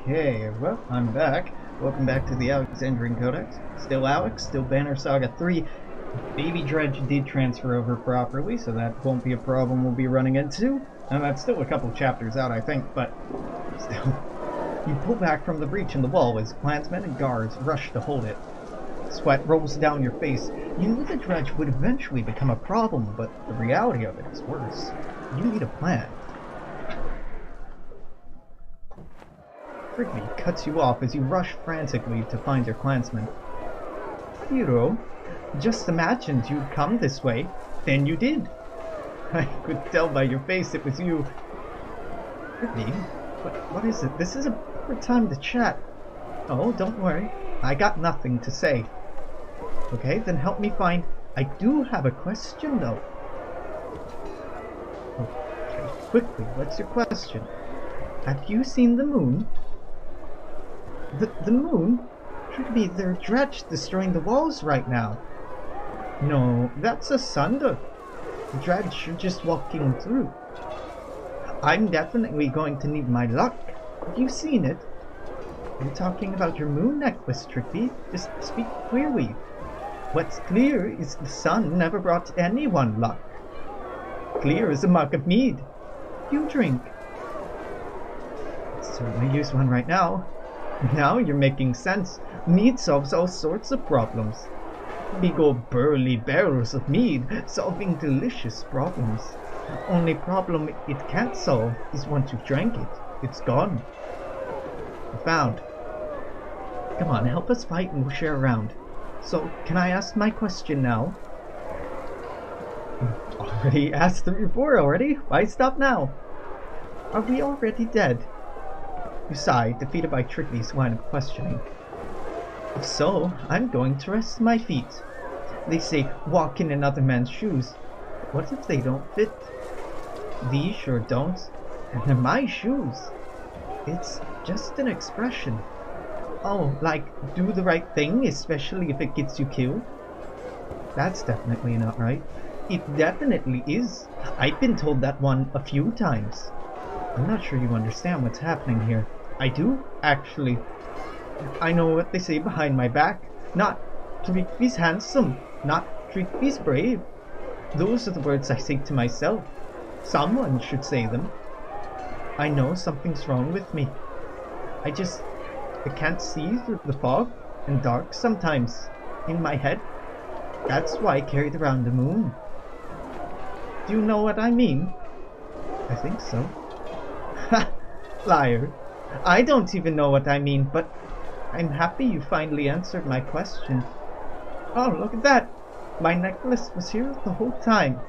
Okay, well, I'm back. Welcome back to the Alexandrian Codex. Still Alex, still Banner Saga 3. Baby Dredge did transfer over properly, so that won't be a problem we'll be running into. And that's still a couple chapters out, I think, but still. You pull back from the breach in the wall as clansmen and guards rush to hold it. Sweat rolls down your face. You knew the dredge would eventually become a problem, but the reality of it is worse. You need a plan. Rigby cuts you off as you rush frantically to find your clansmen. Hero, just imagined you'd come this way. Then you did. I could tell by your face it was you. Rigby, what is it? This is a poor time to chat. Oh, don't worry. I got nothing to say. Okay, then help me find... I do have a question, though. Okay, quickly, what's your question? Have you seen the moon? The moon? Should be their dredge destroying the walls right now. No, that's a sunder. The dredge you're just walking through. I'm definitely going to need my luck. Have you seen it? Are you talking about your moon necklace, Tricky? Just speak clearly. What's clear is the sun never brought anyone luck. Clear as a mug of mead. You drink. I'd certainly use one right now. Now you're making sense. Mead solves all sorts of problems. Big old burly barrels of mead solving delicious problems. Only problem it can't solve is once you've drank it. It's gone. Found. Come on, help us fight and we'll share around. So, can I ask my question now? Already asked them before already? Why stop now? Are we already dead? You sigh, defeated by Tricky's line of questioning. If so, I'm going to rest my feet. They say walk in another man's shoes. What if they don't fit? These sure don't. And they're my shoes. It's just an expression. Oh, like, do the right thing, especially if it gets you killed? That's definitely not right. It definitely is. I've been told that one a few times. I'm not sure you understand what's happening here. I do, actually. I know what they say behind my back. Not, Trigby's handsome. Not, Trigby's brave. Those are the words I say to myself. Someone should say them. I know something's wrong with me. I can't see through the fog and dark sometimes. In my head. That's why I carried around the moon. Do you know what I mean? I think so. Ha! Liar. I don't even know what I mean, but I'm happy you finally answered my question. Oh, look at that! My necklace was here the whole time.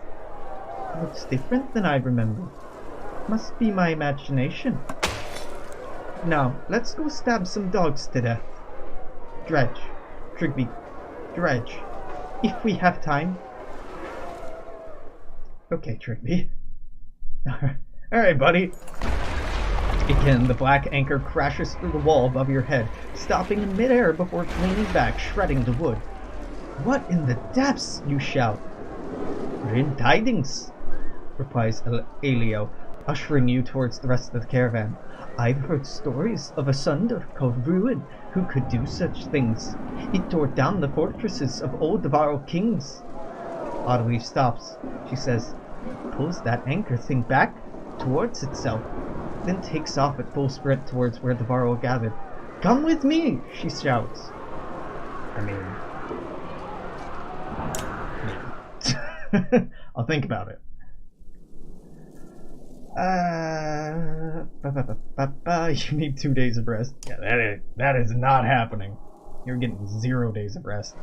It looks different than I remember. Must be my imagination. Now, let's go stab some dogs to death. Dredge. Trigby. Dredge. If we have time. Okay, Trigby. Alright, buddy. Again, the black anchor crashes through the wall above your head, stopping in midair before leaning back, shredding the wood. What in the depths? You shout. Grim tidings, replies Elio, ushering you towards the rest of the caravan. I've heard stories of a sunder called Ruin who could do such things. It tore down the fortresses of old Devaro kings. Oddleaf stops. She says, pulls that anchor thing back towards itself, then takes off at full sprint towards where Devaro gathered. Come with me, she shouts. I mean... I'll think about it. You need 2 days of rest. Yeah, that is not happening. You're getting 0 days of rest.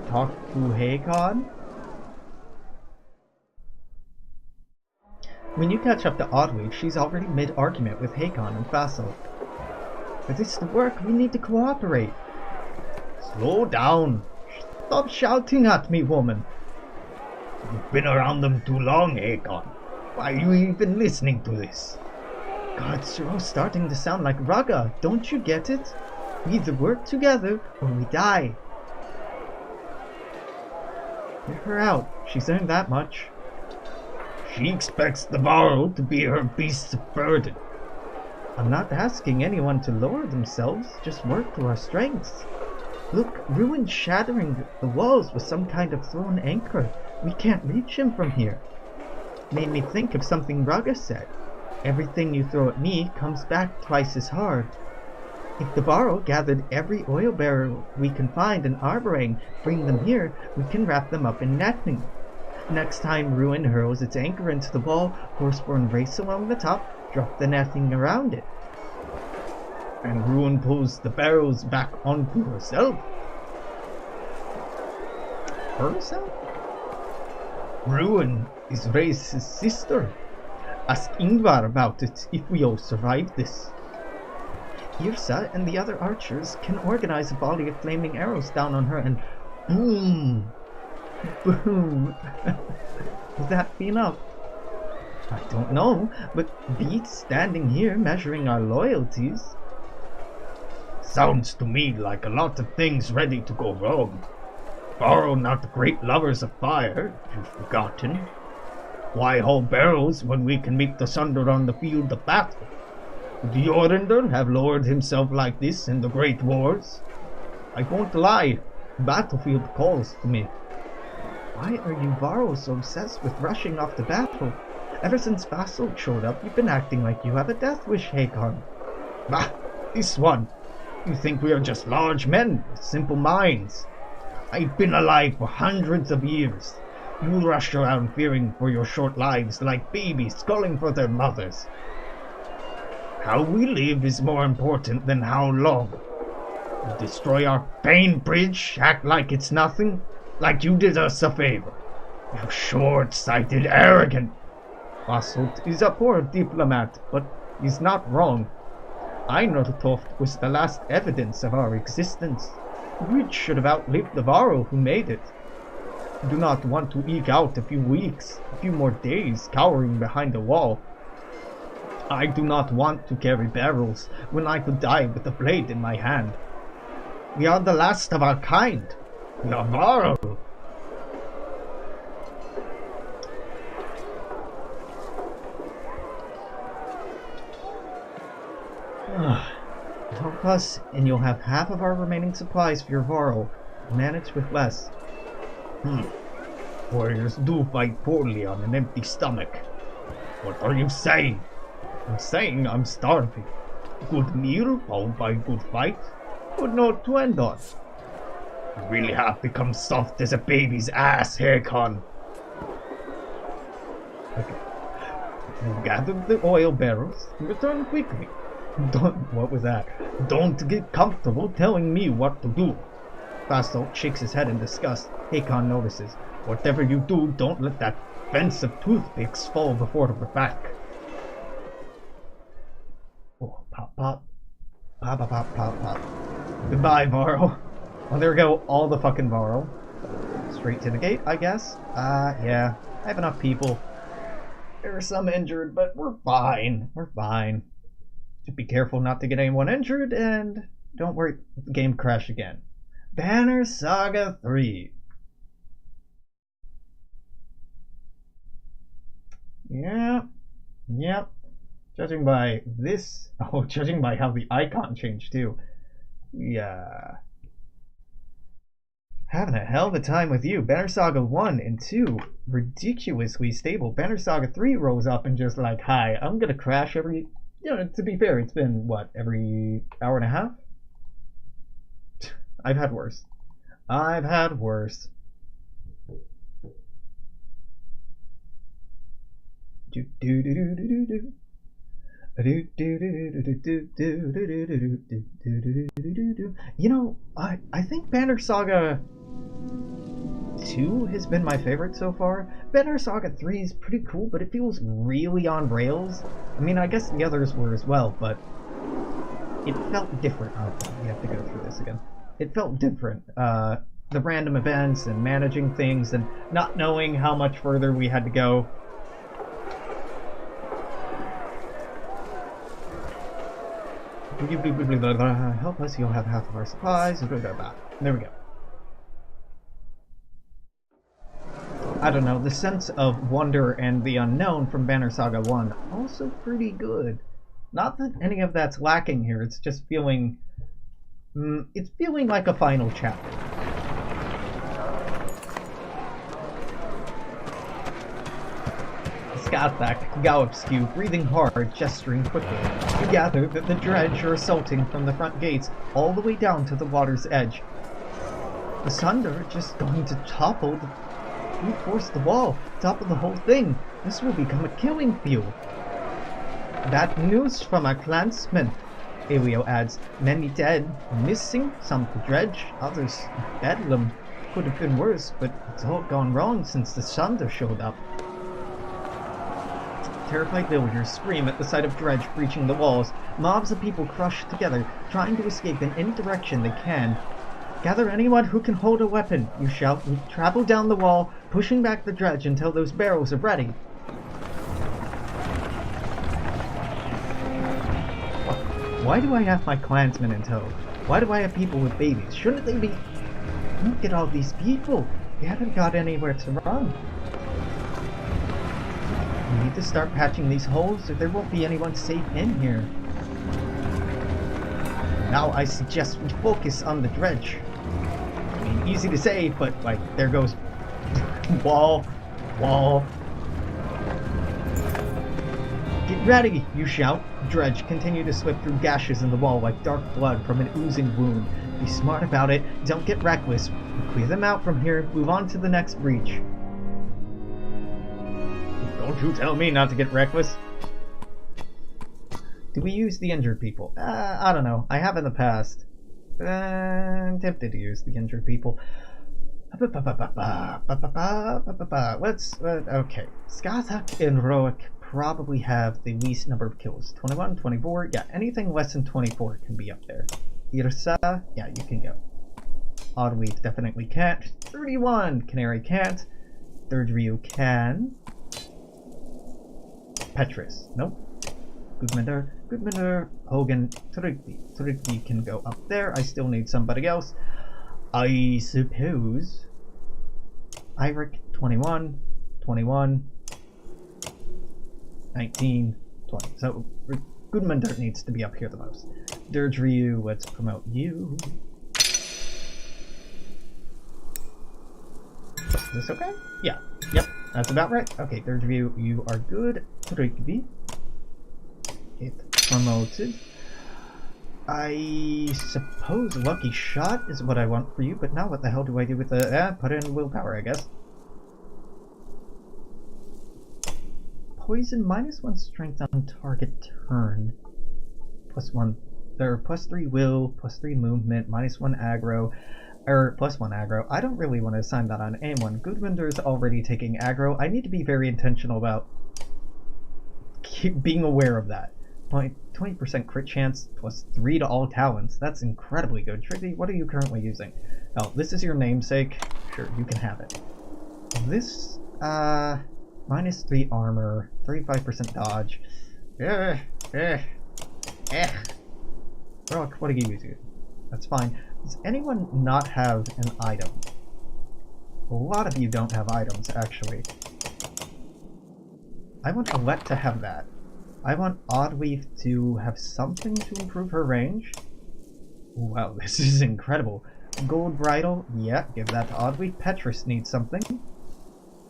Talk to Hakon? When you catch up to Oddleaf, she's already mid-argument with Hakon and Fassel. For this to work, we need to cooperate. Slow down. Stop shouting at me, woman. You've been around them too long, Hakon. Why are you even listening to this? Gods, you're all starting to sound like Raga. Don't you get it? We either work together or we die. Get her out. She's earned that much. She expects the Varro to be her beasts of burden. I'm not asking anyone to lower themselves, just work to our strengths. Look, Ruin shattering the walls with some kind of thrown anchor. We can't reach him from here. Made me think of something Raga said. Everything you throw at me comes back twice as hard. If the Varro gathered every oil barrel we can find in Arborang, bring them here, we can wrap them up in netting. Next time Ruin hurls its anchor into the wall, Horseborn race along the top, drop the netting around it. And Ruin pulls the barrels back onto herself. Herself? Ruin is Ray's sister. Ask Ingvar about it if we all survive this. Yrsa and the other archers can organize a volley of flaming arrows down on her and boom! Boom! Will that be enough? I don't know, but beats standing here measuring our loyalties. Sounds to me like a lot of things ready to go wrong. Varro not great lovers of fire, if you've forgotten. Why hold barrels when we can meet the Sunder on the field of battle? Would Jorindr have lowered himself like this in the Great Wars? I won't lie, the battlefield calls to me. Why are you Varro so obsessed with rushing off to battle? Ever since Vassal showed up, you've been acting like you have a death wish, Hakon. Bah, this one. You think we are just large men with simple minds. I've been alive for hundreds of years. You rush around fearing for your short lives like babies calling for their mothers. How we live is more important than how long. You destroy our Pain Bridge, act like it's nothing, like you did us a favor. You short-sighted, arrogant. Basalt is a poor diplomat, but he's not wrong. Einartoft was the last evidence of our existence. We should have outlived the Varro who made it. I do not want to eke out a few weeks, a few more days cowering behind a wall. I do not want to carry barrels when I could die with a blade in my hand. We are the last of our kind. We are Varro. Help us, and you'll have half of our remaining supplies for your Varro. Manage with less. Warriors do fight poorly on an empty stomach. What are you saying? I'm saying I'm starving. Good meal followed by good fight. Good note to end on. You really have become soft as a baby's ass, Hakon. Okay. You gathered the oil barrels and return quickly. What was that? Don't get comfortable telling me what to do. Basalt shakes his head in disgust. Hakon notices. Whatever you do, don't let that fence of toothpicks fall before the back. Oh, pop, pop. Pop, pop, pop, pop, pop. Goodbye, Varro. Oh, there we go. All the fucking Varro. Straight to the gate, I guess. Yeah. I have enough people. There are some injured, but we're fine. We're fine. Just be careful not to get anyone injured, and don't worry, the game crash again. Banner Saga 3. Yeah. Yep. Judging by this... Oh, judging by how the icon changed, too. Yeah. Having a hell of a time with you. Banner Saga 1 and 2, ridiculously stable. Banner Saga 3 rolls up and just like, hi, I'm gonna crash every... You know, to be fair, it's been, what, every hour and a half? I've had worse. I've had worse. You know, I think Banner Saga 2 has been my favorite so far. Banner Saga 3 is pretty cool, but it feels really on rails. I mean, I guess the others were as well, but it felt different. Oh, we have to go through this again. It felt different. The random events and managing things and not knowing how much further we had to go. Help us, you'll have half of our supplies. There we go. I don't know, the sense of wonder and the unknown from Banner Saga 1, also pretty good. Not that any of that's lacking here, it's just feeling... it's feeling like a final chapter. Skathak gallops you, breathing hard, gesturing quickly. You gather that the dredge are assaulting from the front gates all the way down to the water's edge. The Sunder are just going to reinforce the wall, topple the whole thing. This will become a killing field. Bad news from our clansmen, Elio adds. Many dead, missing, some to dredge, others bedlam. Could have been worse, but it's all gone wrong since the Sunder showed up. Terrified villagers scream at the sight of dredge breaching the walls. Mobs of people crush together, trying to escape in any direction they can. Gather anyone who can hold a weapon, you shout. We travel down the wall, pushing back the dredge until those barrels are ready. Why do I have my clansmen in tow? Why do I have people with babies? Shouldn't they be... Look at all these people. They haven't got anywhere to run. We need to start patching these holes or there won't be anyone safe in here. Now I suggest we focus on the dredge. I mean, easy to say, but like, there goes wall. Get ready, you shout. Dredge continue to slip through gashes in the wall like dark blood from an oozing wound. Be smart about it, don't get reckless. We'll clear them out from here, move on to the next breach. Don't you tell me not to get reckless. Do we use the injured people? I don't know. I have in the past. I'm tempted to use the injured people. Let's, okay. Skathak and Roic probably have the least number of kills. 21, 24, yeah, anything less than 24 can be up there. Irsa, yeah, you can go. Oddweave definitely can't. 31, Canary can't. Third Ryu can. Petrus, nope. Goodmander, Hogan, Trigby can go up there. I still need somebody else. I suppose. Iric, 21, 21, 19, 20. So, Goodmander needs to be up here the most. Dirge Ryu, let's promote you. Is this okay? Yeah. Yep. That's about right. Okay, Dirge Ryu, you are good. Trigby. Get promoted. I suppose Lucky Shot is what I want for you, but now what the hell do I do with the... put in willpower, I guess. Poison, -1 strength on target turn. +1, or +3 will, +3 movement, -1 aggro, or +1 aggro. I don't really want to assign that on anyone. Goodwinder's already taking aggro. I need to be very intentional about being aware of that. 20% crit chance, +3 to all talents. That's incredibly good. Tricky, what are you currently using? Oh, this is your namesake. Sure, you can have it. This, -3 armor, 35% dodge. Rock, what are you using? That's fine. Does anyone not have an item? A lot of you don't have items, actually. I want Alette to have that. I want Oddweave to have something to improve her range. Wow, this is incredible. Gold Bridle, yeah, give that to Oddweave. Petrus needs something.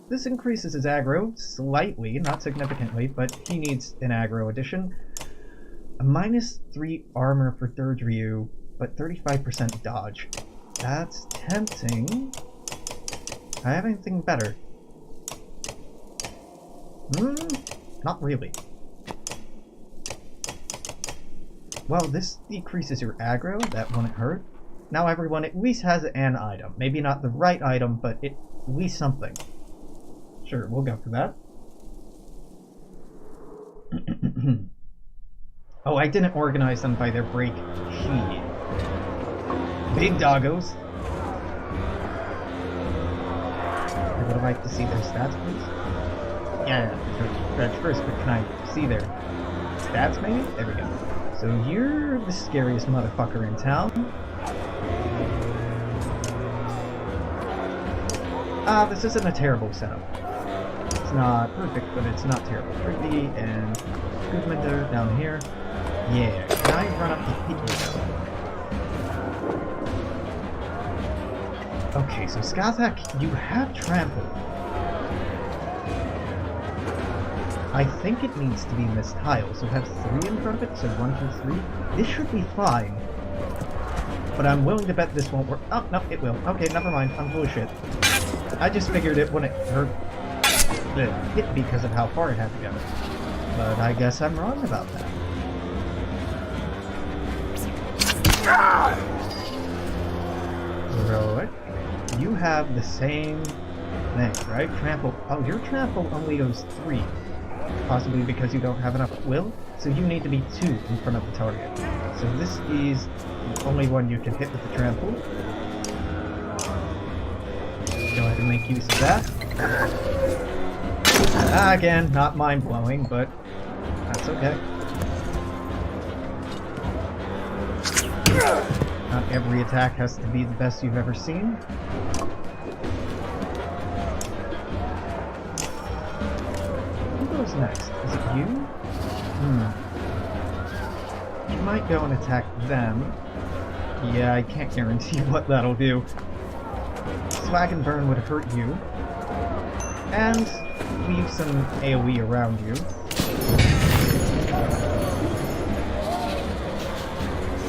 This increases his aggro slightly, not significantly, but he needs an aggro addition. A -3 armor for Dirge Ryu, but 35% dodge. That's tempting. I have anything better? Not really. Well, this decreases your aggro, that wouldn't hurt. Now everyone at least has an item. Maybe not the right item, but at least something. Sure, we'll go for that. Oh, I didn't organize them by their break. Shit. Big doggos. I would like to see their stats, please. Yeah, Dredge first, but can I see their stats, maybe? There we go. So you're the scariest motherfucker in town. This isn't a terrible setup. It's not perfect, but it's not terrible. 3D and Goodmander down here. Yeah, can I run up the people? Okay, so Skazak, you have trample. I think it needs to be mistile, so have 3 in front of it, so 1, 2, 3. This should be fine. But I'm willing to bet this won't work. Oh, no, it will. Okay, never mind. I'm full of shit. I just figured it wouldn't hurt the hit because of how far it had to go. But I guess I'm wrong about that. Heroic. You have the same thing, right? Trample. Oh, your trample only goes 3. Possibly because you don't have enough will. So you need to be 2 in front of the target. So this is the only one you can hit with the trample. Go ahead and make use of that. Again, not mind-blowing, but that's okay. Not every attack has to be the best you've ever seen. Who goes next? Is it you? You might go and attack them. Yeah, I can't guarantee what that'll do. Swag and Burn would hurt you. And leave some AoE around you.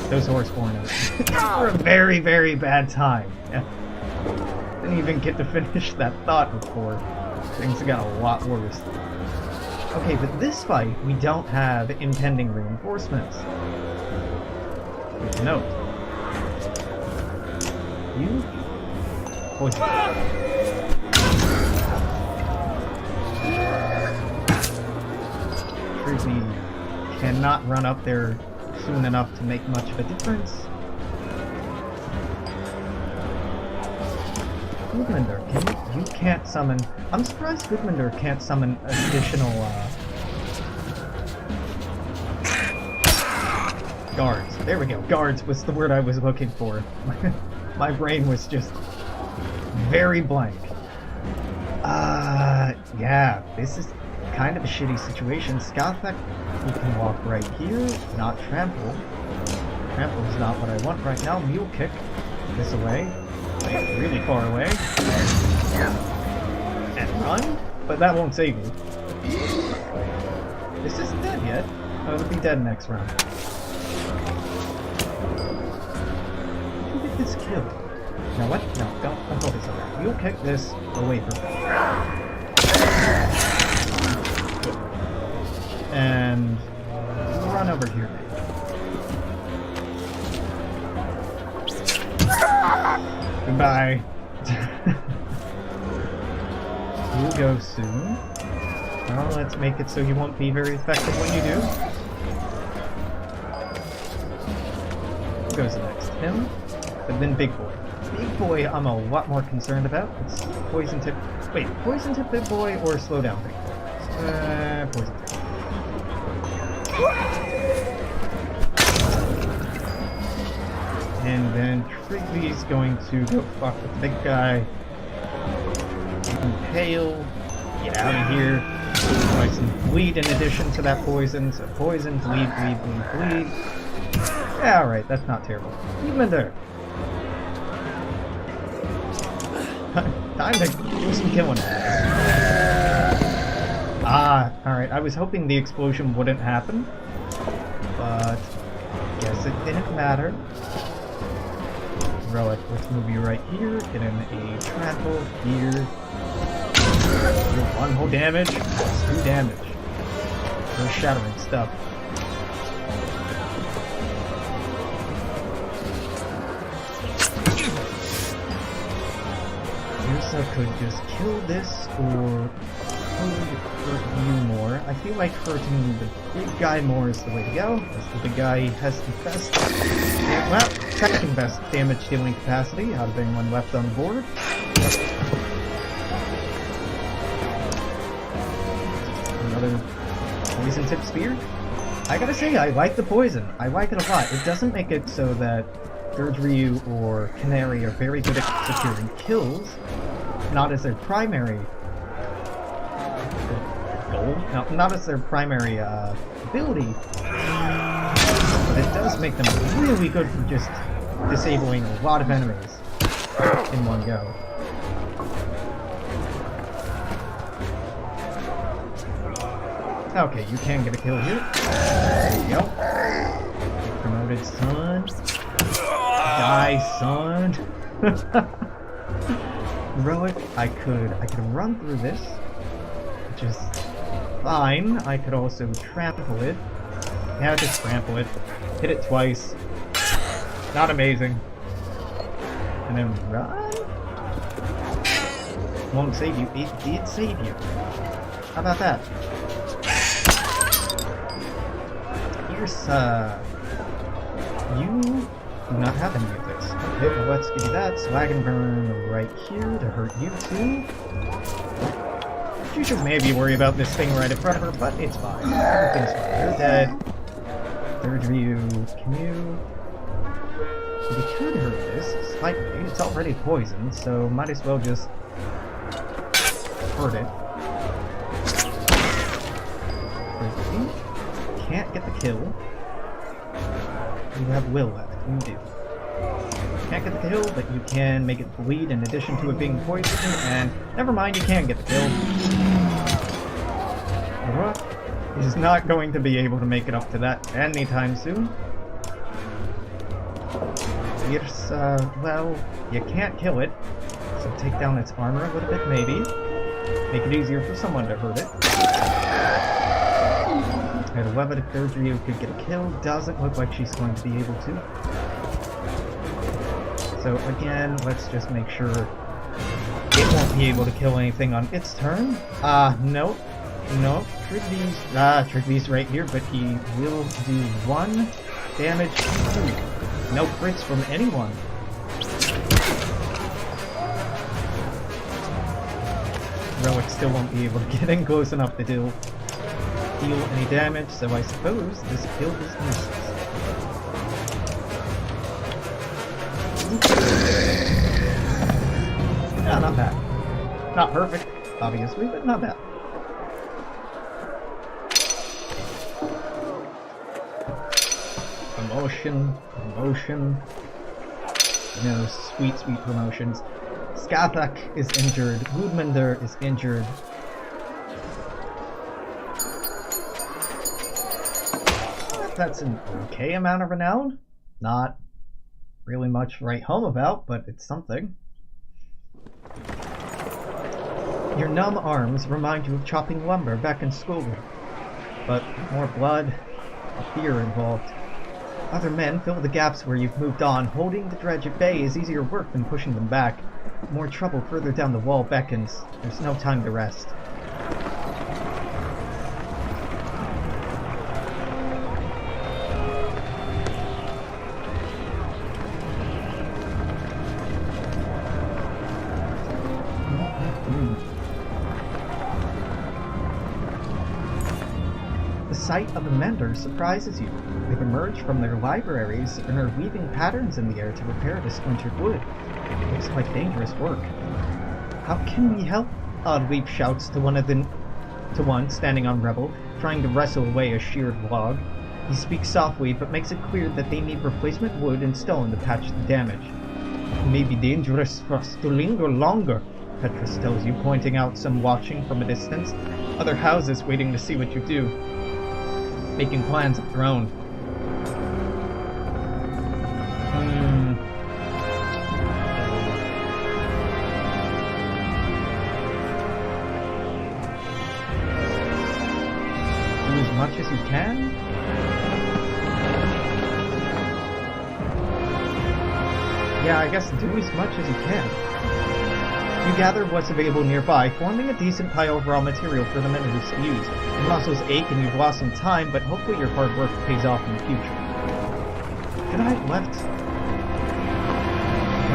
Those horseborn for a very, very bad time. Yeah. Didn't even get to finish that thought before. Things got a lot worse. Okay, but this fight, we don't have impending reinforcements. Good to note. You... Poison. Truly cannot run up there soon enough to make much of a difference. Goodmander, you can't summon... I'm surprised Goodmander can't summon additional, guards. There we go. Guards was the word I was looking for. My brain was just very blank. Yeah, this is kind of a shitty situation. Skathak, you can walk right here, not trample. Trample is not what I want right now. Mule kick this away. Really far away. And run? But that won't save you. This isn't dead yet. Oh, it'll be dead next round. Who did this kill? No, what? No, don't focus on that. Mule kick this away from me. And run over here. Goodbye. You'll go soon. Well, let's make it so you won't be very effective when you do. Who goes next? Him? But then Big Boy. Big Boy I'm a lot more concerned about. It's Poison Tip... Wait, Poison Tip Big Boy or Slow Down Big Boy? Poison Tip. And then Trigby's going to go fuck with the big guy. Impale. Get out of here. Try some bleed in addition to that poison. So poison, bleed, bleed, bleed, bleed. Yeah, alright, that's not terrible. Goodmander. Time to do some killing. Alright, I was hoping the explosion wouldn't happen. But guess it didn't matter. Relic, let's move you right here. Get in a trample here. 1 whole damage. That's 2 damage. No shattering stuff. Ursa could just kill this, or could hurt you more. I feel like hurting the big guy more is the way to go, because the big guy has the best, well, second best damage dealing capacity out of anyone left on the board. Another poison tip spear. I gotta say, I like the poison. I like it a lot. It doesn't make it so that Dirge Ryu or Canary are very good at securing kills, not as their primary goal, useful. Now, not as their primary ability, but it does make them really good for just disabling a lot of enemies in one go. Okay, you can get a kill here. There you go. Promoted, son. Die, son. Heroic, I could run through this, which is fine. I could also trample it. Yeah, just trample it. Hit it twice. Not amazing. And then run? Won't save you. It did save you. How about that? Here's, you do not have any of this. Okay, well let's give you that. Slag and burn right here to hurt you too. You should maybe worry about this thing right in front of her, but it's fine. Everything's fine. They're dead. Third view, can you... We could hurt this slightly. It's already poisoned, so might as well just hurt it. Can't get the kill. You have will left. You do. Can't get the kill, but you can make it bleed in addition to it being poisoned, and never mind, you can get the kill. He's not going to be able to make it up to that anytime soon. Here's, well, you can't kill it, so take down its armor a little bit, maybe. Make it easier for someone to hurt it. At 11, if third Ryu could get a kill, doesn't look like she's going to be able to. So again, let's just make sure it won't be able to kill anything on its turn. Nope. Nope. Trigby's right here, but he will do 1 damage to you. No crits from anyone. Relic still won't be able to get in close enough to deal any damage, so I suppose this kill is useless. Yeah, not bad. Not perfect, obviously, but not bad. Promotion. You know, sweet promotions. Skathak is injured. Woodmander is injured. That's an okay amount of renown. Not really much to write home about, but it's something. Your numb arms remind you of chopping lumber back in school, but more blood, fear involved. Other men fill the gaps where you've moved on. Holding the dredge at bay is easier work than pushing them back. More trouble further down the wall beckons. There's no time to rest. The sight of the menders surprises you. They've emerged from their libraries and are weaving patterns in the air to repair the splintered wood. It looks like dangerous work. How can we help? Oddweep shouts to one standing on rubble, trying to wrestle away a sheared log. He speaks softly, but makes it clear that they need replacement wood and stone to patch the damage. It may be dangerous for us to linger longer, Petrus tells you, pointing out some watching from a distance. Other houses waiting to see what you do. Making plans of their own. Do as much as you can? Yeah, I guess do as much as you can. You gather what's available nearby, forming a decent pile of raw material for the menders to use. Your muscles ache and you've lost some time, but hopefully your hard work pays off in the future. Should I have left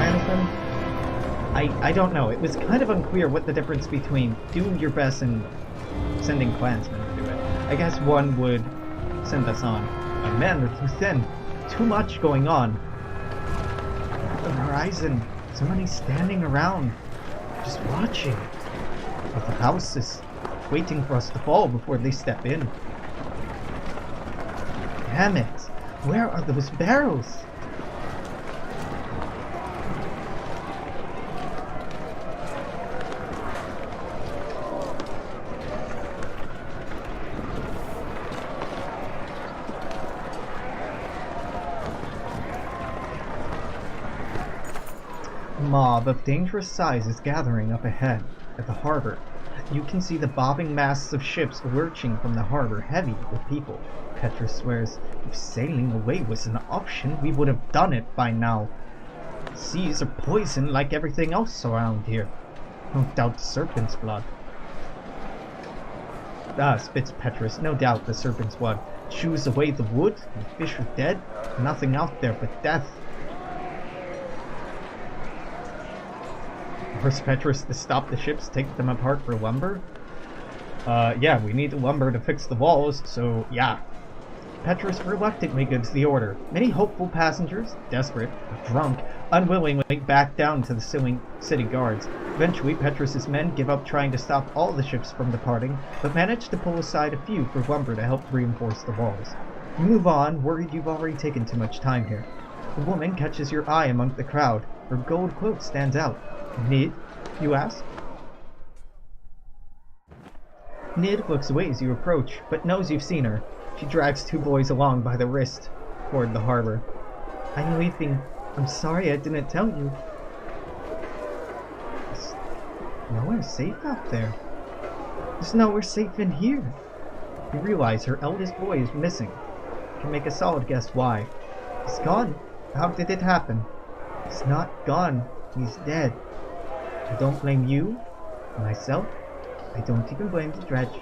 Clansmen? I don't know. It was kind of unclear what the difference between doing your best and sending clansmen to do it. I guess one would send us on. My men are too thin. Too much going on. The horizon. So many standing around. Just watching. With the houses. waiting for us to fall before they step in. Damn it! Where are those barrels? A mob of dangerous size is gathering up ahead at the harbor. You can see the bobbing masts of ships lurching from the harbor, heavy with people. Petrus swears, if sailing away was an option, we would have done it by now. Seas are poison like everything else around here. No doubt serpent's blood. Ah, spits Petrus, no doubt the serpent's blood. Chews away the wood, the fish are dead, nothing out there but death. Force Petrus to stop the ships, take them apart for lumber? Yeah, we need the lumber to fix the walls, so yeah. Petrus reluctantly gives the order. Many hopeful passengers, desperate, drunk, unwillingly back down to the city guards. Eventually, Petrus's men give up trying to stop all the ships from departing, but manage to pull aside a few for lumber to help reinforce the walls. You move on, worried you've already taken too much time here. A woman catches your eye among the crowd. Her gold cloak stands out. Nid? You ask? Nid looks away as you approach, but knows you've seen her. She drags two boys along by the wrist toward the harbor. I'm leaving. I'm sorry I didn't tell you. There's nowhere safe out there. There's nowhere safe in here. You realize her eldest boy is missing. You can make a solid guess why. He's gone. How did it happen? He's not gone. He's dead. I don't blame you, myself. I don't even blame the dredge.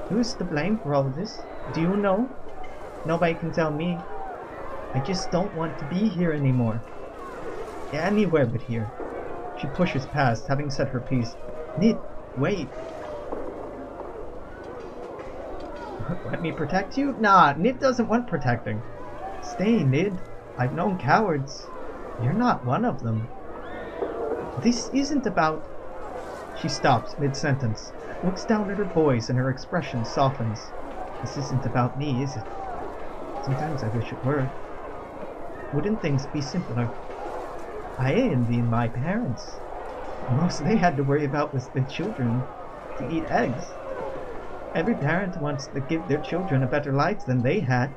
Who's to blame for all of this? Do you know? Nobody can tell me. I just don't want to be here anymore. Anywhere but here. She pushes past, having said her piece. Nid, wait. Let me protect you? Nah, Nid doesn't want protecting. Stay, Nid. I've known cowards. You're not one of them. This isn't about... She stops mid-sentence, looks down at her boys, and her expression softens. This isn't about me, is it? Sometimes I wish it were. Wouldn't things be simpler? I envy my parents. The most they had to worry about was the children to eat eggs. Every parent wants to give their children a better life than they had.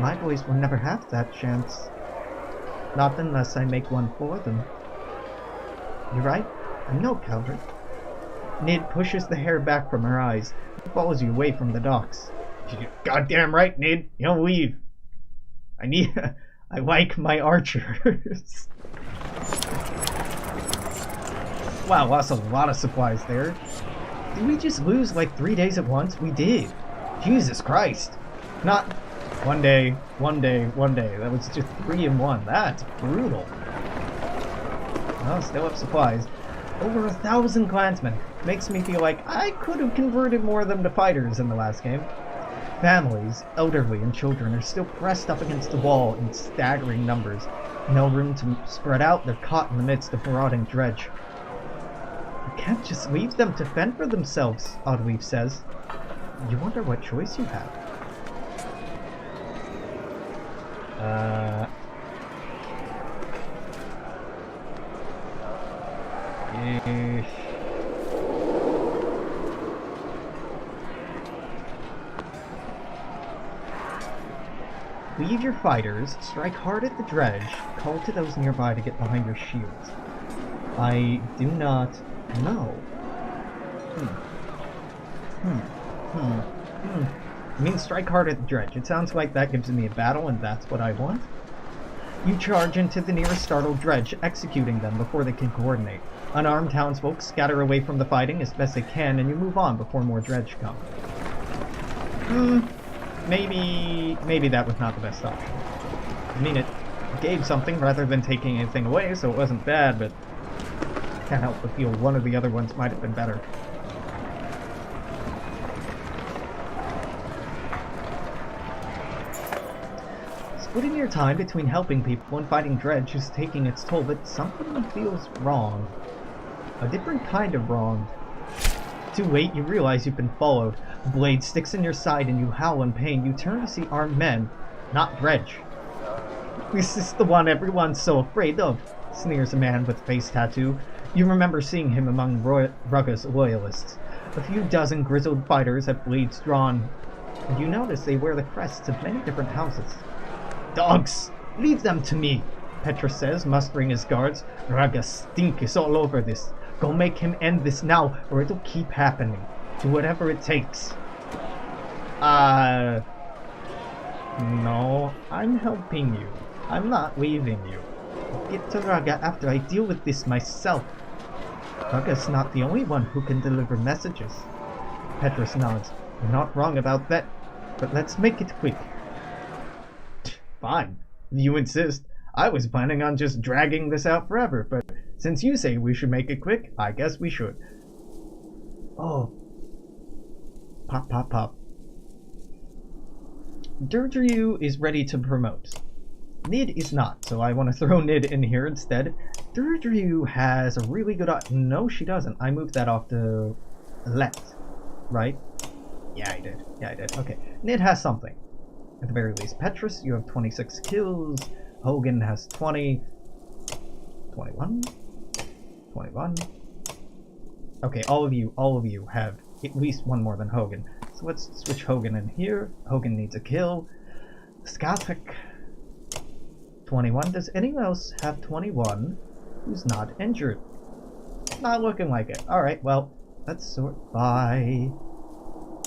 My boys will never have that chance. Not unless I make one for them. You're right, I'm no coward. Nid pushes the hair back from her eyes and follows you away from the docks. You're goddamn right, Nid. You don't leave. I like my archers. Wow, lost a lot of supplies there. Did we just lose like 3 days at once? We did. Jesus Christ. Not one day. That was just 3 in 1. That's brutal. Oh, still have supplies. Over 1,000 clansmen. Makes me feel like I could have converted more of them to fighters in the last game. Families, elderly, and children are still pressed up against the wall in staggering numbers. No room to spread out, they're caught in the midst of marauding dredge. You can't just leave them to fend for themselves, Oddleaf says. You wonder what choice you have. Leave your fighters, strike hard at the dredge, call to those nearby to get behind your shields. I do not know. I mean, strike hard at the dredge. It sounds like that gives me a battle, and that's what I want. You charge into the nearest startled dredge, executing them before they can coordinate. Unarmed townsfolk scatter away from the fighting as best they can, and you move on before more dredge come. Maybe that was not the best option. I mean, it gave something rather than taking anything away, so it wasn't bad, but can't help but feel one of the other ones might have been better. Splitting your time between helping people and fighting dredge is taking its toll, but something feels wrong. A different kind of wrong. too late, you realize you've been followed. A blade sticks in your side and you howl in pain. You turn to see armed men, not Dredge. This is the one everyone's so afraid of, sneers a man with a face tattoo. You remember seeing him among Rugga's loyalists. A few dozen grizzled fighters have blades drawn, and you notice they wear the crests of many different houses. Dogs! Leave them to me, Petrus says, mustering his guards. Rugga's stink is all over this. Go make him end this now, or it'll keep happening. Do whatever it takes. No, I'm helping you. I'm not leaving you. I'll get to Rugga after I deal with this myself. Rugga's not the only one who can deliver messages. Petrus nods. You're not wrong about that, but let's make it quick. Fine, if you insist. I was planning on just dragging this out forever, but since you say we should make it quick, I guess we should. Oh. Pop, pop, pop. Durdryu is ready to promote. Nid is not, so I want to throw Nid in here instead. Durdryu has a really good... No, she doesn't. I moved that off to left, right? Yeah, I did. Yeah, I did. Okay. Nid has something. At the very least. Petrus, you have 26 kills. Hogan has 20. 21? 21? Okay, all of you have at least one more than Hogan. So let's switch Hogan in here. Hogan needs a kill. Skatek, 21. Does anyone else have 21 who's not injured? Not looking like it. Alright, well, let's sort by...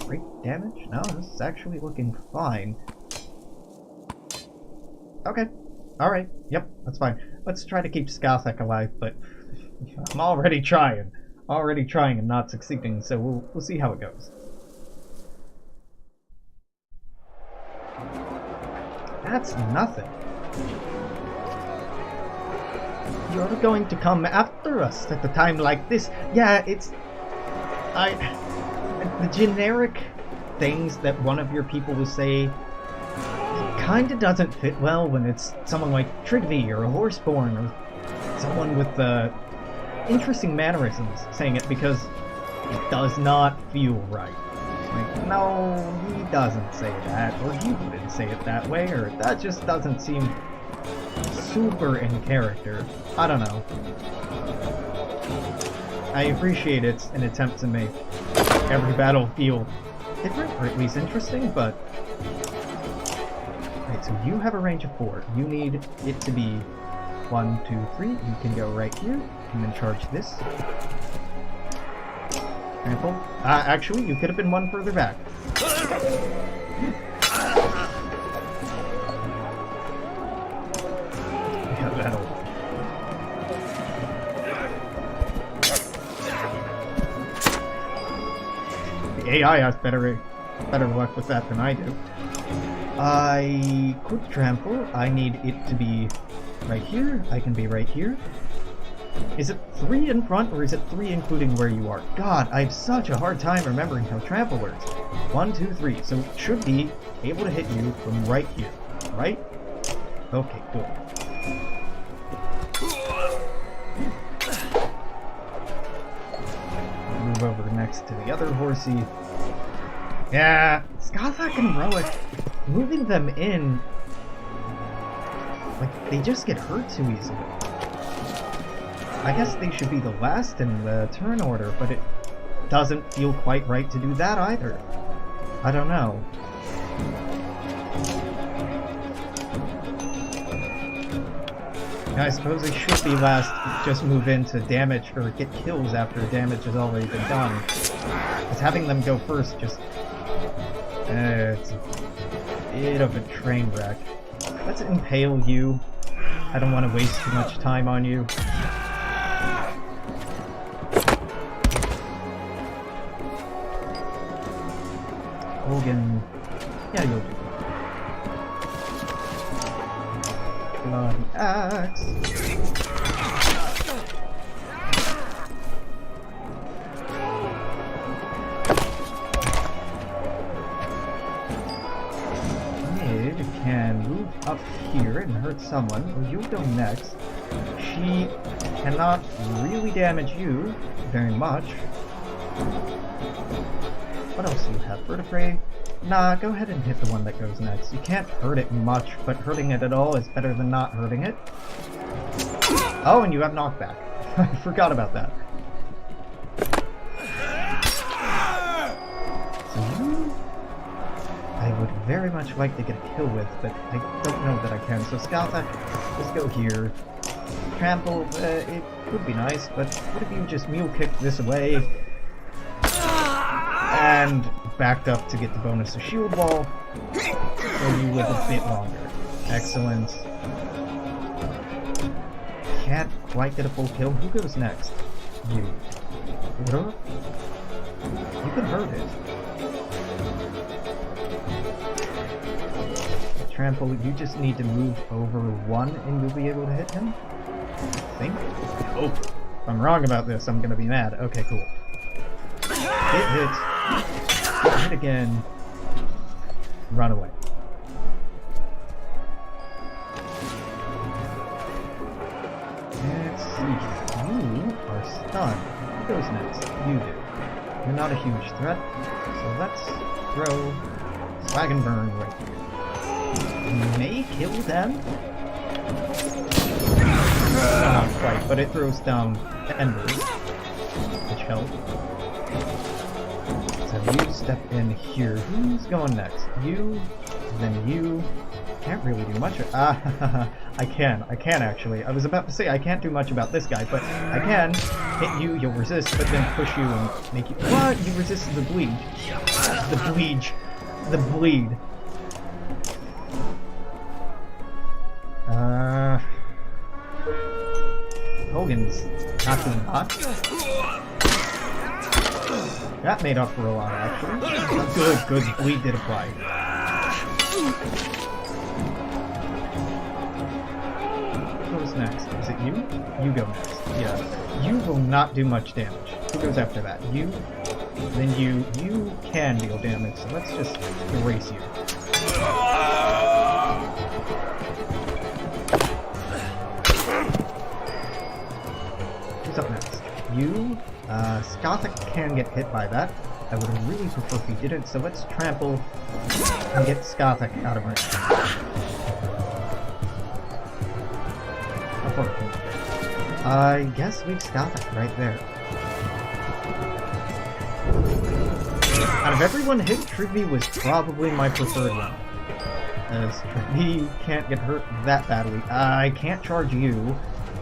Break damage? No, this is actually looking fine. Okay. Alright. Yep, that's fine. Let's try to keep Skatek alive, but I'm already trying. Already trying and not succeeding, so we'll see how it goes. That's nothing. You're going to come after us at a time like this. Yeah, it's... The generic things that one of your people will say kinda doesn't fit well when it's someone like Trigby or a Horseborn or someone with interesting mannerisms saying it, because it does not feel right. Like, no, he doesn't say that, or he wouldn't say it that way, or that just doesn't seem super in character. I don't know. I appreciate it's an attempt to make every battle feel different, or at least interesting, but... Right, so you have a range of 4. You need it to be 1, 2, 3. You can go right here, and then charge this. Trample. Actually, you could have been one further back. Yeah, that'll... The AI has better luck with that than I do. I could trample. I need it to be right here. I can be right here. Is it 3 in front, or is it 3 including where you are? God, I have such a hard time remembering how trample works. 1, 2, 3. So it should be able to hit you from right here. Right? Okay, cool. Move over next to the other horsey. Yeah, Skatek and Roic, moving them in, like, they just get hurt too easily. I guess they should be the last in the turn order, but it doesn't feel quite right to do that either. I don't know. I suppose they should be last, just move into damage, or get kills after damage has already been done. Because having them go first just... it's a bit of a train wreck. Let's impale you. I don't want to waste too much time on you. Hogan... Yeah, you'll do that. Bloody axe. Nid can move up here and hurt someone, or you'll go next. She cannot really damage you very much. What else do you have? Vertebrae? Nah, go ahead and hit the one that goes next. You can't hurt it much, but hurting it at all is better than not hurting it. Oh, and you have knockback. I forgot about that. So you... I would very much like to get a kill with, but I don't know that I can. So Scalta, let's go here. Trample, it would be nice, but what if you just mule kick this away? And backed up to get the bonus of shield wall, so you live a bit longer. Excellent. Can't quite get a full kill. Who goes next? You. What? You can hurt it. Trample, you just need to move over one and you'll be able to hit him? I think? Oh, if I'm wrong about this, I'm gonna be mad. Okay, cool. Hit. Hit again. Run away. Let's see. You are stunned. Who goes next? You do. You're not a huge threat, so let's throw Slag and Burn right here. You may kill them. Not quite, but it throws down embers, which helps. So you step in here. Who's going next? You, then you. Can't really do much. I can actually. I was about to say I can't do much about this guy, but I can hit you, you'll resist, but then push you and make you. What? You resisted the bleed. The bleed. The bleed. Hogan's not doing hot. That made up for a lot, actually. Good. Bleed did apply. Who goes next? Is it you? You go next. Yeah. You will not do much damage. Who goes after that? You? Then you. You can deal damage, so let's just erase you. Who's up next? You? Skothic can get hit by that. I would really prefer if he didn't, so let's trample and get Skothic out of range. How far can we get? I guess leave Skothic right there. Out of everyone hit, Trigby was probably my preferred one. As Trigby can't get hurt that badly. I can't charge you.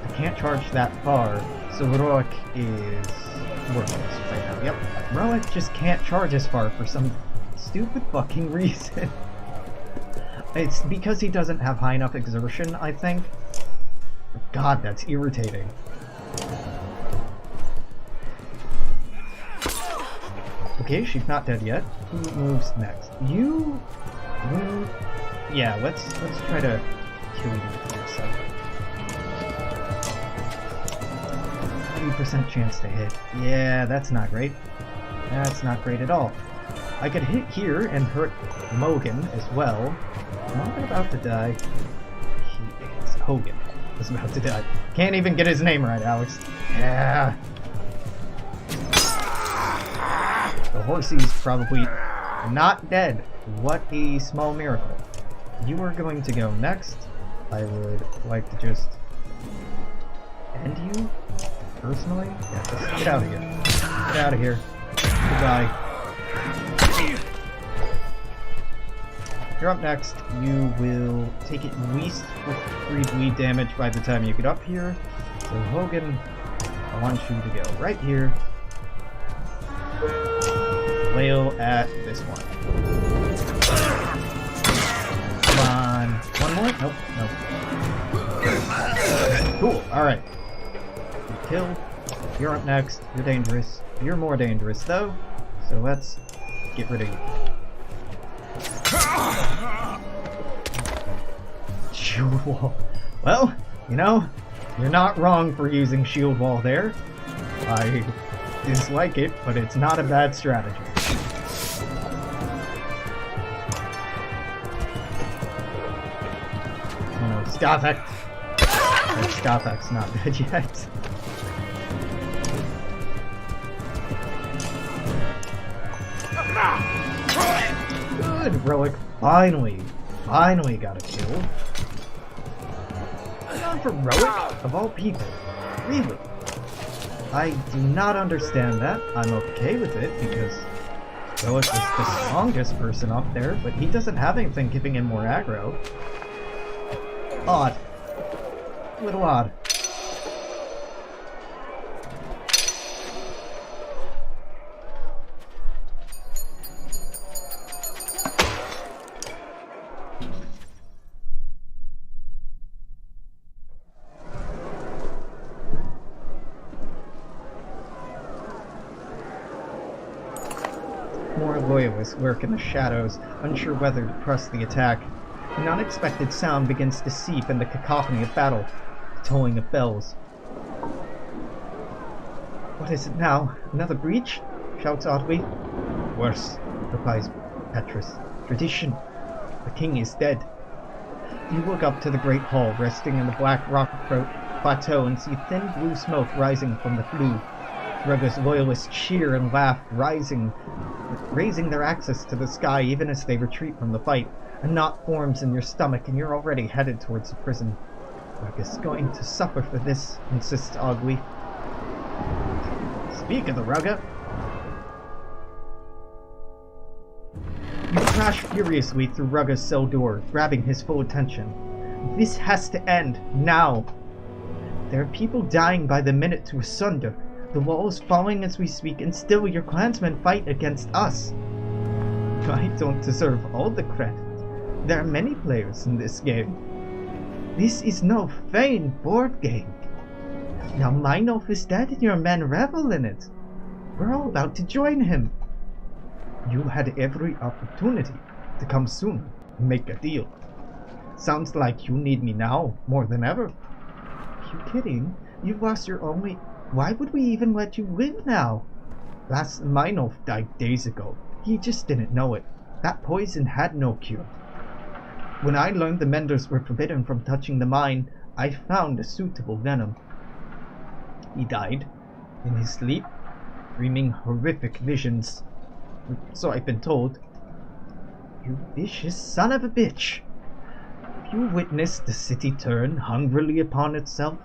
I can't charge that far. So Heroic is worthless right now. Yep. Heroic just can't charge as far for some stupid fucking reason. It's because he doesn't have high enough exertion, I think. God, that's irritating. Okay, she's not dead yet. Who moves next? You move. Yeah, let's try to kill you with this. 30% chance to hit. Yeah, that's not great. That's not great at all. I could hit here and hurt Mogan as well. Mogan about to die. He is. Hogan is about to die. Can't even get his name right, Alex. Yeah. The horsey's probably not dead. What a small miracle. You are going to go next. I would like to just end you. Personally? Yeah, just get out of here. Get out of here. Goodbye. You're up next. You will take at least 3 bleed damage by the time you get up here. So Hogan, I want you to go right here. Flail at this one. Come on. One more? Nope. Cool. Alright. Kill. You're up next. You're dangerous. You're more dangerous though. So let's get rid of you. Shield wall. Well, you know, you're not wrong for using shield wall there. I dislike it, but it's not a bad strategy. Oh no, Skothic. Skothic's not dead yet. Good, Heroic. Finally got a kill. Not for Heroic, of all people. Really? I do not understand that. I'm okay with it because Heroic is the strongest person up there, but he doesn't have anything giving him more aggro. Odd. A little odd. More loyalists lurk in the shadows, unsure whether to press the attack. An unexpected sound begins to seep in the cacophony of battle, the tolling of bells. What is it now? Another breach? Shouts Otway. Worse, replies Petrus. Tradition. The king is dead. You look up to the great hall, resting in the black rock plateau, and see thin blue smoke rising from the flue. Rugga's loyalists cheer and laugh, raising their axes to the sky even as they retreat from the fight. A knot forms in your stomach and you're already headed towards the prison. Rugga's going to suffer for this, insists Ogwe. Speak of the Rugga. You crash furiously through Rugga's cell door, grabbing his full attention. This has to end, now. There are people dying by the minute to asunder. The wall is falling as we speak, and still your clansmen fight against us. I don't deserve all the credit. There are many players in this game. This is no feigned board game. Now Meinolf is dead and your men revel in it. We're all about to join him. You had every opportunity to come sooner and make a deal. Sounds like you need me now more than ever. Are you kidding? You've lost your only... Why would we even let you live now? Last Meinolf died days ago. He just didn't know it. That poison had no cure. When I learned the Menders were forbidden from touching the mine, I found a suitable venom. He died in his sleep, dreaming horrific visions. So I've been told. You vicious son of a bitch. Have you witnessed the city turn hungrily upon itself?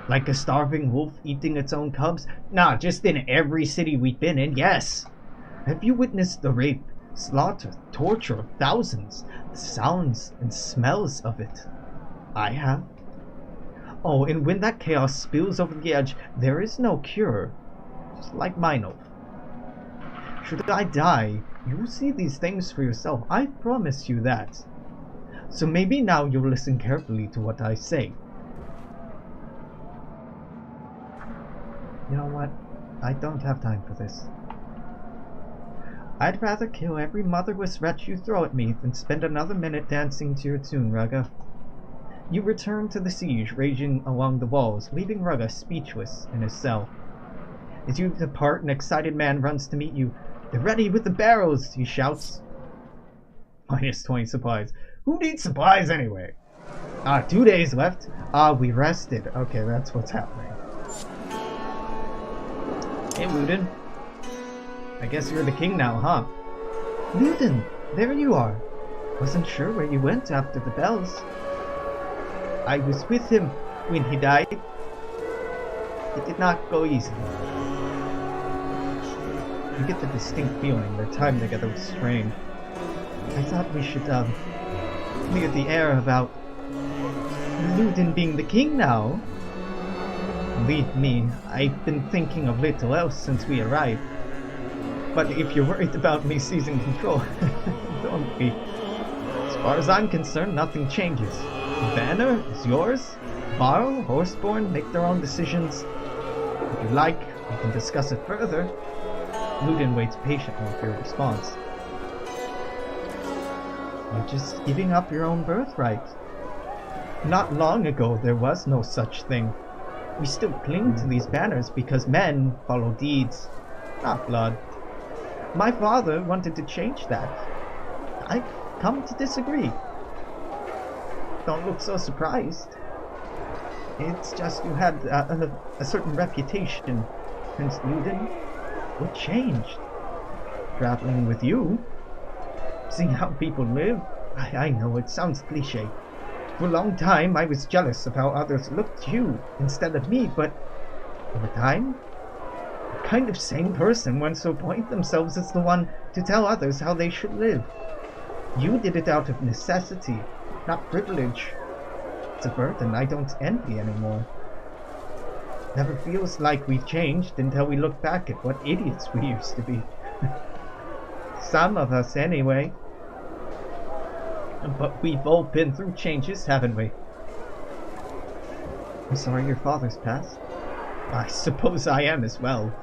Like a starving wolf eating its own cubs? Nah, just in every city we've been in, yes. Have you witnessed the rape, slaughter, torture of thousands? The sounds and smells of it? I have. Oh, and when that chaos spills over the edge, there is no cure. Just like Meinolf. Should I die, you'll see these things for yourself. I promise you that. So maybe now you'll listen carefully to what I say. You know what? I don't have time for this. I'd rather kill every motherless wretch you throw at me than spend another minute dancing to your tune, Rugga. You return to the siege raging along the walls, leaving Rugga speechless in his cell. As you depart, an excited man runs to meet you. They're ready with the barrels, he shouts. Minus 20 supplies. Who needs supplies anyway? 2 days left. We rested. Okay, that's what's happening. Hey, Ludin. I guess you're the king now, huh? Ludin, there you are. Wasn't sure where you went after the bells. I was with him when he died. It did not go easily. You get the distinct feeling their time together was strained. I thought we should, clear the air about Ludin being the king now. Believe me, I've been thinking of little else since we arrived. But if you're worried about me seizing control, don't be. As far as I'm concerned, nothing changes. Banner is yours. Varl, Horseborn, make their own decisions. If you like, we can discuss it further. Ludin waits patiently for your response. You're just giving up your own birthright. Not long ago, there was no such thing. We still cling to these banners because men follow deeds, not blood. My father wanted to change that. I've come to disagree. Don't look so surprised. It's just you had a certain reputation, Prince Ludin. What changed? traveling with you. Seeing how people live, I know it sounds cliche. For a long time, I was jealous of how others looked at you instead of me, but over time, the kind of same person wants to appoint themselves as the one to tell others how they should live. You did it out of necessity, not privilege. It's a burden I don't envy anymore. Never feels like we've changed until we look back at what idiots we used to be. Some of us, anyway. But we've all been through changes, haven't we? I'm sorry your father's passed. I suppose I am as well.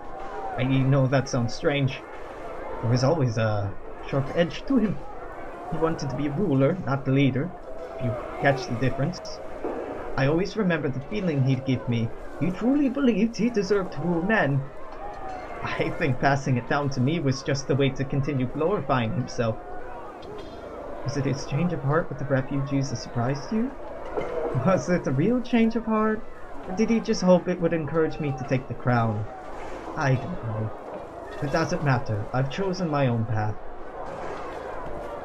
I know that sounds strange. There was always a sharp edge to him. He wanted to be a ruler, not the leader, if you catch the difference. I always remember the feeling he'd give me. He truly believed he deserved to rule men. I think passing it down to me was just a way to continue glorifying himself. Was it his change of heart with the refugees that surprised you? Was it a real change of heart? Or did he just hope it would encourage me to take the crown? I don't know. It doesn't matter. I've chosen my own path.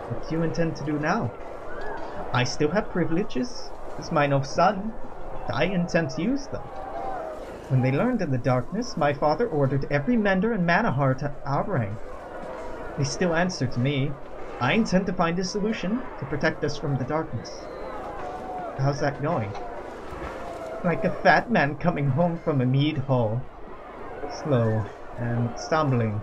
What do you intend to do now? I still have privileges. As my own son, I intend to use them. When they learned in the darkness, my father ordered every mender and manahar to Abrang. They still answer to me. I intend to find a solution to protect us from the darkness. How's that going? Like a fat man coming home from a mead hall. Slow and stumbling.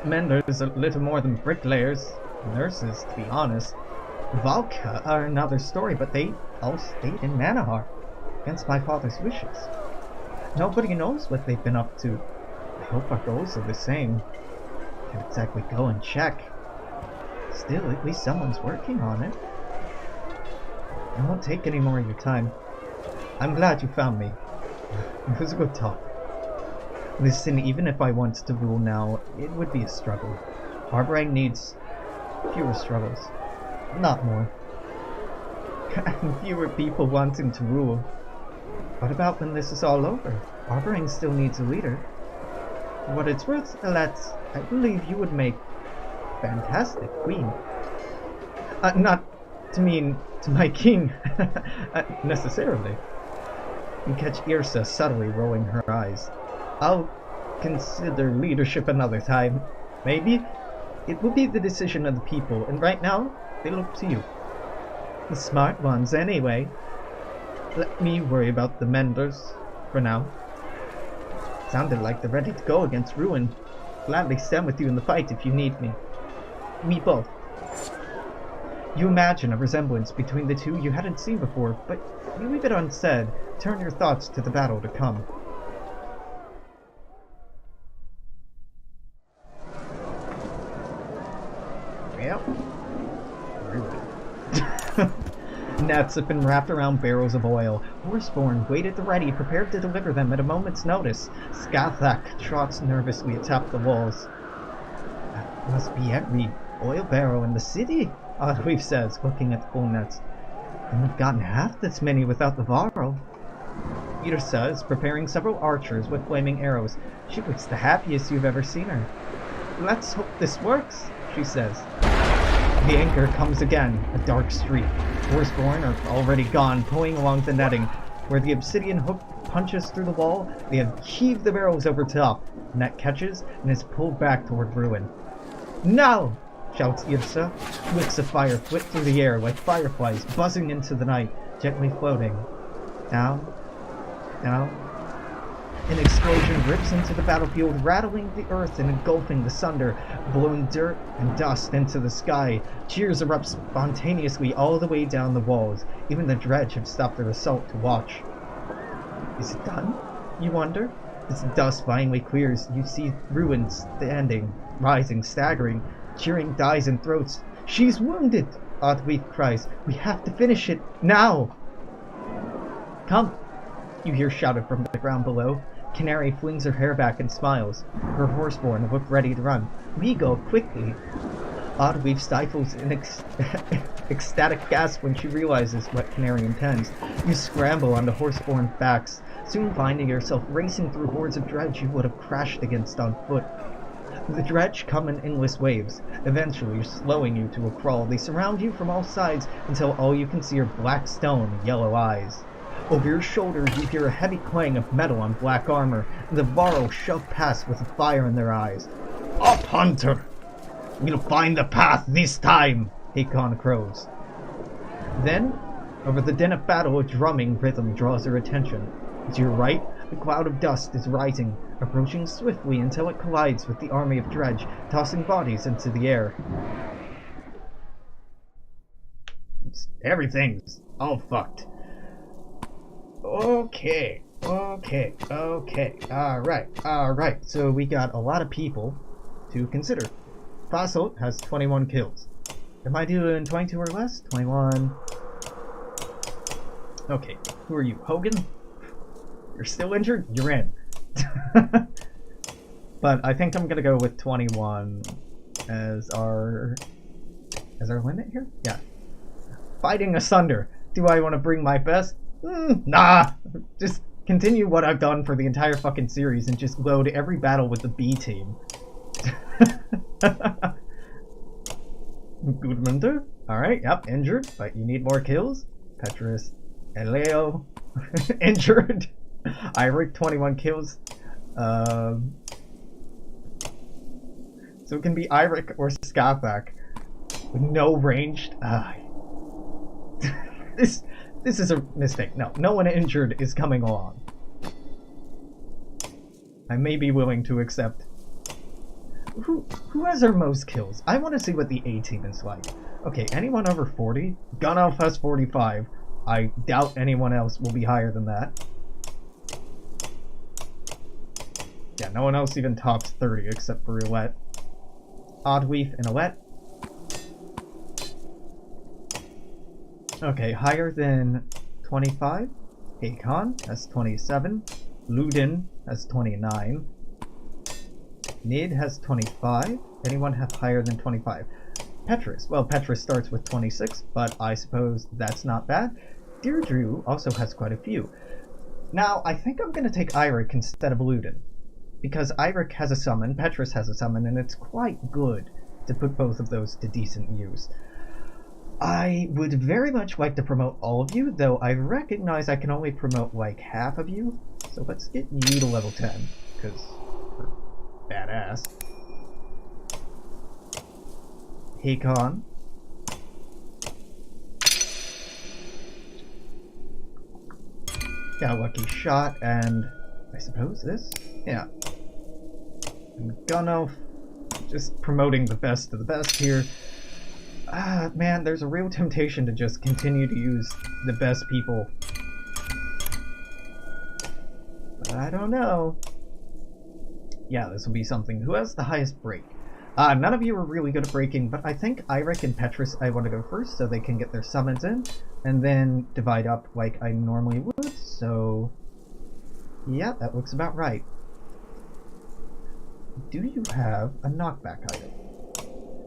Menders are little more than bricklayers. Nurses, to be honest. Valka are another story, but they all stayed in Manahar, against my father's wishes. Nobody knows what they've been up to. I hope our goals are the same. Can't exactly go and check. Still, at least someone's working on it. I won't take any more of your time. I'm glad you found me. It was a good talk. Listen, even if I wanted to rule now, it would be a struggle. Harborang needs fewer struggles, not more. And fewer people wanting to rule. What about when this is all over? Harborang still needs a leader. For what it's worth, Alette, I believe you would make a fantastic queen. Not to mean to my king, necessarily. You catch Irsa subtly rolling her eyes. I'll consider leadership another time. Maybe. It will be the decision of the people, and right now, they look to you. The smart ones, anyway. Let me worry about the menders, for now. Sounded like they're ready to go against Ruin. Gladly stand with you in the fight if you need me. We both. You imagine a resemblance between the two you hadn't seen before, but you leave it unsaid. Turn your thoughts to the battle to come. Yep. Nets have been wrapped around barrels of oil. Horseborn waited ready, prepared to deliver them at a moment's notice. Skathak trots nervously atop the walls. That must be every oil barrel in the city, Oddweave says, looking at the full nets. And we've gotten half this many without the varro. Irsa is preparing several archers with flaming arrows. She looks the happiest you've ever seen her. Let's hope this works, she says. The anchor comes again, a dark streak. Horseborn are already gone, pulling along the netting. Where the obsidian hook punches through the wall, they have heaved the barrels over top. The net catches and is pulled back toward Ruin. Now! Shouts Irsa. Wicks of fire flit through the air like fireflies buzzing into the night, gently floating. Down, down. An explosion rips into the battlefield, rattling the earth and engulfing the sunder, blowing dirt and dust into the sky. Cheers erupt spontaneously all the way down the walls. Even the dredge have stopped their assault to watch. Is it done? You wonder? As the dust finally clears, you see Ruin standing, rising, staggering. Cheering dies in throats. She's wounded! Oddweave cries. We have to finish it, now! Come! You hear shouted from the ground below. Canary flings her hair back and smiles. Her horseborn look ready to run. We go quickly. Oddweave stifles an ecstatic gasp when she realizes what Canary intends. You scramble onto horseborn backs, soon finding yourself racing through hordes of dredge you would have crashed against on foot. The dredge come in endless waves, eventually slowing you to a crawl. They surround you from all sides until all you can see are black stone and yellow eyes. Over your shoulders you hear a heavy clang of metal on black armor, and the Varro shove past with fire in their eyes. "Up, Hunter! We'll find the path this time!" Hakon crows. Then, over the din of battle, a drumming rhythm draws your attention. To your right, a cloud of dust is rising, approaching swiftly until it collides with the army of dredge, tossing bodies into the air. Everything's all fucked. Okay. Alright. So we got a lot of people to consider. Fossil has 21 kills. Am I doing 22 or less? 21. Okay, who are you? Hogan? You're still injured? You're in. But I think I'm gonna go with 21 as our limit here? Yeah. Fighting asunder. Do I want to bring my best? Nah! Just continue what I've done for the entire fucking series and just load every battle with the B team. Gudmundur? Alright, yep, injured, but you need more kills. Petrus, Eleo, injured. Eirik, 21 kills. So it can be Eirik or Skafak with no ranged. This is a mistake. No one injured is coming along. I may be willing to accept. Who has our most kills? I want to see what the A team is like. Okay, anyone over 40? Gunnulf has 45. I doubt anyone else will be higher than that. Yeah, no one else even tops 30 except for Roulette. Oddweef and Alette. Okay, higher than 25. Hakon has 27. Ludin has 29. Nid has 25. Anyone have higher than 25? Petrus. Well, Petrus starts with 26, but I suppose that's not bad. Deirdre also has quite a few. Now, I think I'm going to take Eirik instead of Ludin. Because Eirik has a summon, Petrus has a summon, and it's quite good to put both of those to decent use. I would very much like to promote all of you, though I recognize I can only promote like half of you. So let's get you to level 10, because we're badass. Hakon. Got a lucky shot, and I suppose this? Yeah. And Gunnulf, just promoting the best of the best here. Man, there's a real temptation to just continue to use the best people. But I don't know. Yeah, this will be something. Who has the highest break? None of you are really good at breaking, but I think Eirik and Petrus I want to go first so they can get their summons in, and then divide up like I normally would, so yeah, that looks about right. Do you have a knockback item?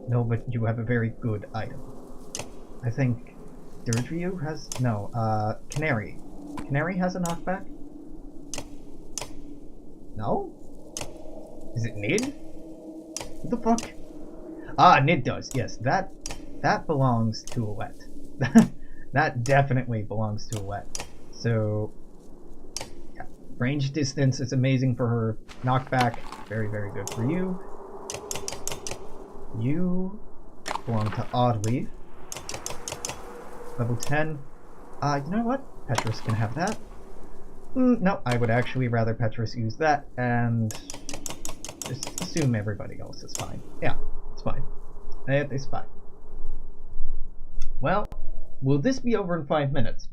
No, but you have a very good item. I think Deirdre has... no, Canary. Canary has a knockback? No? Is it Nid? What the fuck? Nid does, yes. That belongs to Alette. That definitely belongs to Alette. So, yeah. Range distance is amazing for her. Knockback, very, very good for you. You belong to Oddweef. Level 10. You know what? Petrus can have that. No, I would actually rather Petrus use that, and just assume everybody else is fine. Yeah, it's fine. It's fine. Well, will this be over in 5 minutes?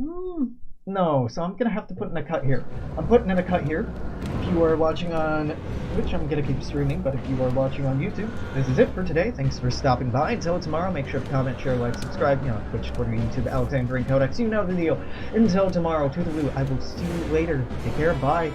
No, so I'm gonna have to put in a cut here. I'm putting in a cut here. If you are watching on Twitch, I'm gonna keep streaming, but if you are watching on YouTube, this is it for today. Thanks for stopping by. Until tomorrow, make sure to comment, share, like, subscribe, on Twitch, Twitter, YouTube, Alexander and Codex. You know the deal. Until tomorrow, toodaloo. I will see you later. Take care. Bye.